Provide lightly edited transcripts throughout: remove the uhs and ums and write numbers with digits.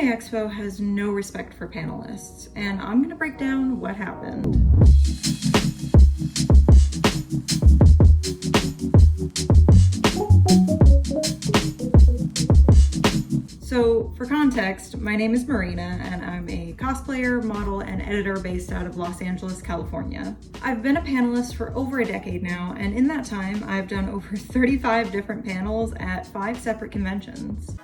Expo has no respect for panelists, and I'm going to break down what happened. So, for context, my name is Marina, and I'm a cosplayer, model, and editor based out of Los Angeles, California. I've been a panelist for over a decade now, and in that time, I've done over 35 different panels at 5 separate conventions.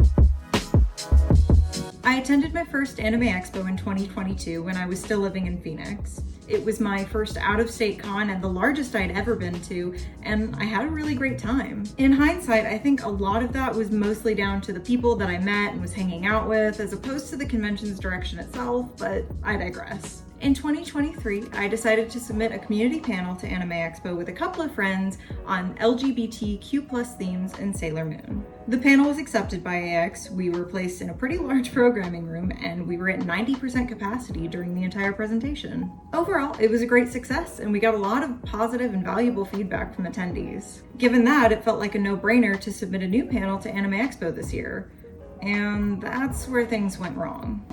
I attended my first Anime Expo in 2022 when I was still living in Phoenix. It was my first out-of-state con and the largest I'd ever been to, and I had a really great time. In hindsight, I think a lot of that was mostly down to the people that I met and was hanging out with, as opposed to the convention's direction itself, but I digress. In 2023, I decided to submit a community panel to Anime Expo with a couple of friends on LGBTQ+ themes in Sailor Moon. The panel was accepted by AX, we were placed in a pretty large programming room, and we were at 90% capacity during the entire presentation. Overall, it was a great success, and we got a lot of positive and valuable feedback from attendees. Given that, it felt like a no-brainer to submit a new panel to Anime Expo this year. And that's where things went wrong.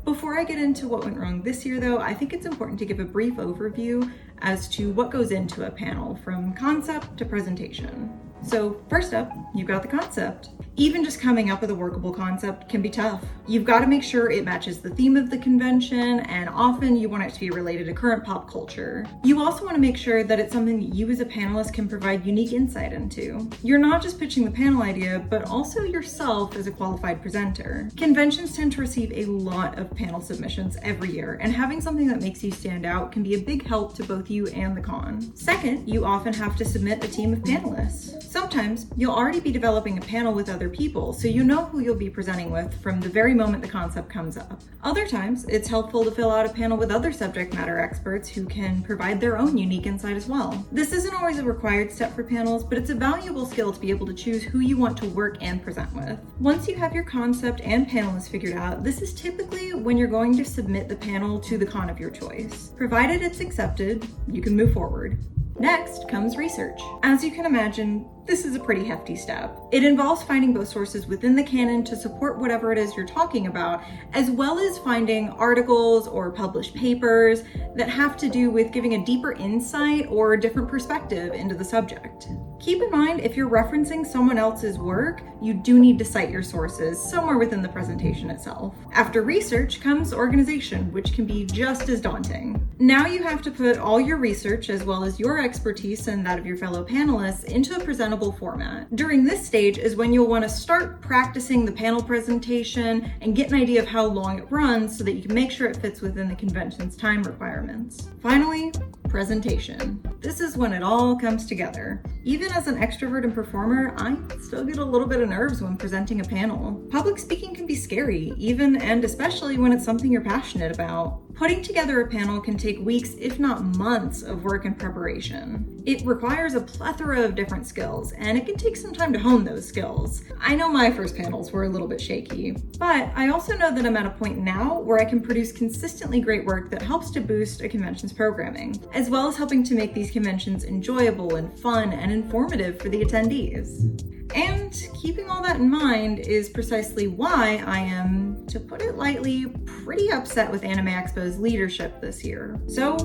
Before I get into what went wrong this year, though, I think it's important to give a brief overview as to what goes into a panel from concept to presentation. So first up, you've got the concept. Even just coming up with a workable concept can be tough. You've got to make sure it matches the theme of the convention, and often you want it to be related to current pop culture. You also want to make sure that it's something that you as a panelist can provide unique insight into. You're not just pitching the panel idea, but also yourself as a qualified presenter. Conventions tend to receive a lot of panel submissions every year, and having something that makes you stand out can be a big help to both you and the con. Second, you often have to submit a team of panelists. Sometimes you'll already be developing a panel with other people, so you know who you'll be presenting with from the very moment the concept comes up. Other times, it's helpful to fill out a panel with other subject matter experts who can provide their own unique insight as well. This isn't always a required step for panels, but it's a valuable skill to be able to choose who you want to work and present with. Once you have your concept and panelists figured out, this is typically when you're going to submit the panel to the con of your choice. Provided it's accepted, you can move forward. Next comes research. As you can imagine, this is a pretty hefty step. It involves finding both sources within the canon to support whatever it is you're talking about, as well as finding articles or published papers that have to do with giving a deeper insight or a different perspective into the subject. Keep in mind, if you're referencing someone else's work, you do need to cite your sources somewhere within the presentation itself. After research comes organization, which can be just as daunting. Now you have to put all your research, as well as your expertise and that of your fellow panelists, into a presentable format. During this stage is when you'll want to start practicing the panel presentation and get an idea of how long it runs so that you can make sure it fits within the convention's time requirements. Finally, presentation. This is when it all comes together. Even as an extrovert and performer, I still get a little bit of nerves when presenting a panel. Public speaking can be scary, even and especially when it's something you're passionate about. Putting together a panel can take weeks, if not months, of work and preparation. It requires a plethora of different skills, and it can take some time to hone those skills. I know my first panels were a little bit shaky, but I also know that I'm at a point now where I can produce consistently great work that helps to boost a convention's programming, as well as helping to make these conventions enjoyable and fun and informative for the attendees. And keeping all that in mind is precisely why I am, to put it lightly, pretty upset with Anime Expo's leadership this year. So,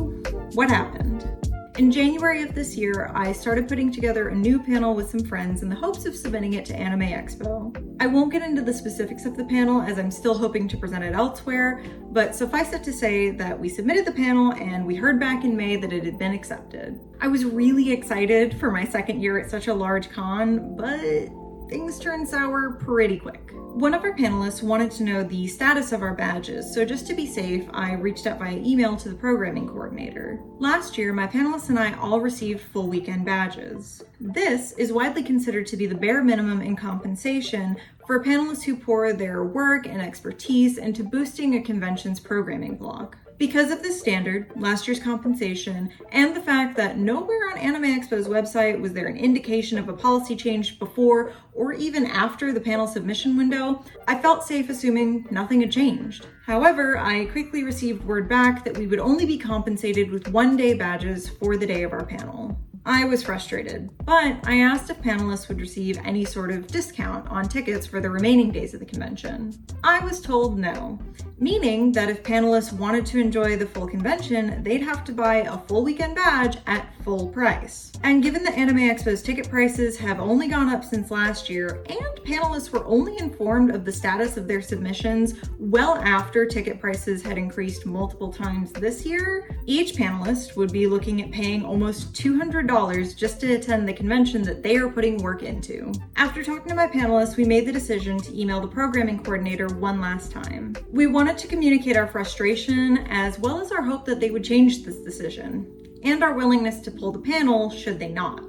what happened? In January of this year, I started putting together a new panel with some friends in the hopes of submitting it to Anime Expo. I won't get into the specifics of the panel as I'm still hoping to present it elsewhere, but suffice it to say that we submitted the panel and we heard back in May that it had been accepted. I was really excited for my second year at such a large con, but things turned sour pretty quick. One of our panelists wanted to know the status of our badges, so just to be safe, I reached out via email to the programming coordinator. Last year, my panelists and I all received full weekend badges. This is widely considered to be the bare minimum in compensation for panelists who pour their work and expertise into boosting a convention's programming block. Because of this standard, last year's compensation, and the fact that nowhere on Anime Expo's website was there an indication of a policy change before or even after the panel submission window, I felt safe assuming nothing had changed. However, I quickly received word back that we would only be compensated with one-day badges for the day of our panel. I was frustrated, but I asked if panelists would receive any sort of discount on tickets for the remaining days of the convention. I was told no, meaning that if panelists wanted to enjoy the full convention, they'd have to buy a full weekend badge at full price. And given that Anime Expo's ticket prices have only gone up since last year, and panelists were only informed of the status of their submissions well after ticket prices had increased multiple times this year, each panelist would be looking at paying almost $200 just to attend the convention that they are putting work into. After talking to my panelists, we made the decision to email the programming coordinator one last time. We wanted to communicate our frustration as well as our hope that they would change this decision, and our willingness to pull the panel should they not.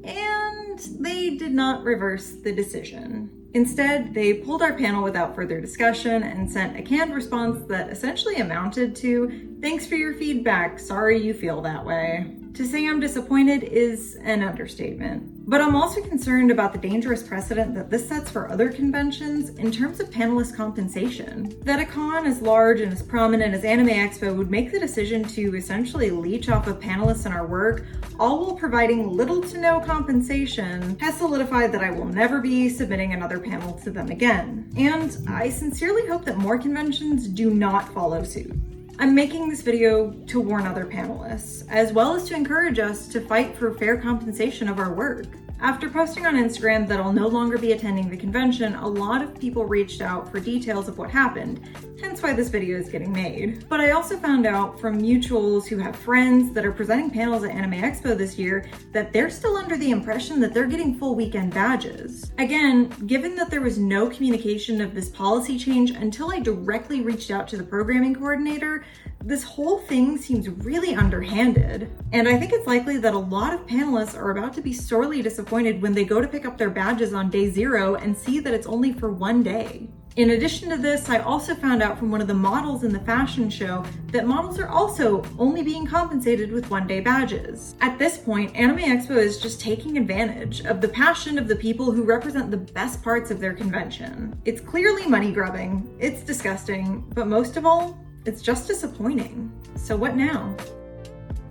And they did not reverse the decision. Instead, they pulled our panel without further discussion and sent a canned response that essentially amounted to, "Thanks for your feedback, sorry you feel that way." To say I'm disappointed is an understatement. But I'm also concerned about the dangerous precedent that this sets for other conventions in terms of panelist compensation. That a con as large and as prominent as Anime Expo would make the decision to essentially leech off of panelists in our work, all while providing little to no compensation, has solidified that I will never be submitting another panel to them again. And I sincerely hope that more conventions do not follow suit. I'm making this video to warn other panelists, as well as to encourage us to fight for fair compensation of our work. After posting on Instagram that I'll no longer be attending the convention, a lot of people reached out for details of what happened, hence why this video is getting made. But I also found out from mutuals who have friends that are presenting panels at Anime Expo this year that they're still under the impression that they're getting full weekend badges. Again, given that there was no communication of this policy change until I directly reached out to the programming coordinator, this whole thing seems really underhanded. And I think it's likely that a lot of panelists are about to be sorely disappointed when they go to pick up their badges on day 0 and see that it's only for one day. In addition to this, I also found out from one of the models in the fashion show that models are also only being compensated with one-day badges. At this point, Anime Expo is just taking advantage of the passion of the people who represent the best parts of their convention. It's clearly money grubbing, it's disgusting, but most of all, it's just disappointing. So what now?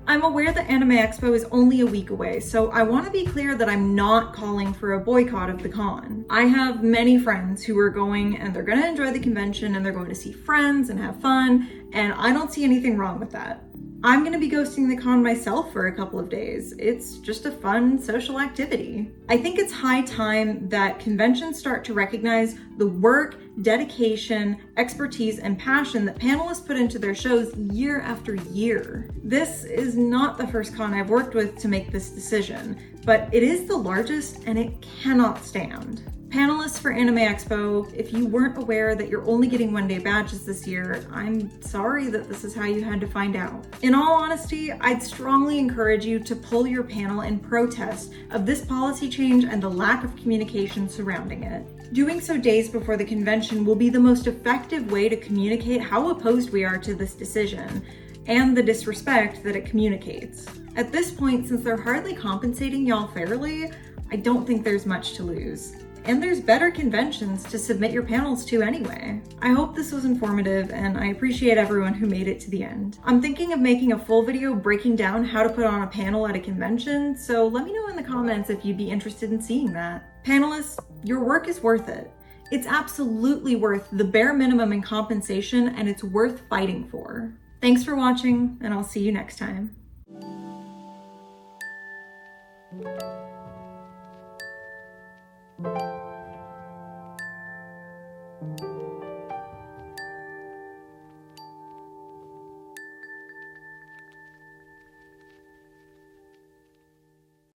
I'm aware that Anime Expo is only a week away, so I want to be clear that I'm not calling for a boycott of the con. I have many friends who are going and they're going to enjoy the convention and they're going to see friends and have fun, and I don't see anything wrong with that. I'm going to be ghosting the con myself for a couple of days. It's just a fun social activity. I think it's high time that conventions start to recognize the work, dedication, expertise, and passion that panelists put into their shows year after year. This is not the first con I've worked with to make this decision, but it is the largest and it cannot stand. Panelists for Anime Expo, if you weren't aware that you're only getting one-day badges this year, I'm sorry that this is how you had to find out. In all honesty, I'd strongly encourage you to pull your panel in protest of this policy change and the lack of communication surrounding it. Doing so days before the convention will be the most effective way to communicate how opposed we are to this decision and the disrespect that it communicates. At this point, since they're hardly compensating y'all fairly, I don't think there's much to lose. And there's better conventions to submit your panels to anyway. I hope this was informative and I appreciate everyone who made it to the end. I'm thinking of making a full video breaking down how to put on a panel at a convention, so let me know in the comments if you'd be interested in seeing that. Panelists, your work is worth it. It's absolutely worth the bare minimum in compensation and it's worth fighting for. Thanks for watching and I'll see you next time. Thank you.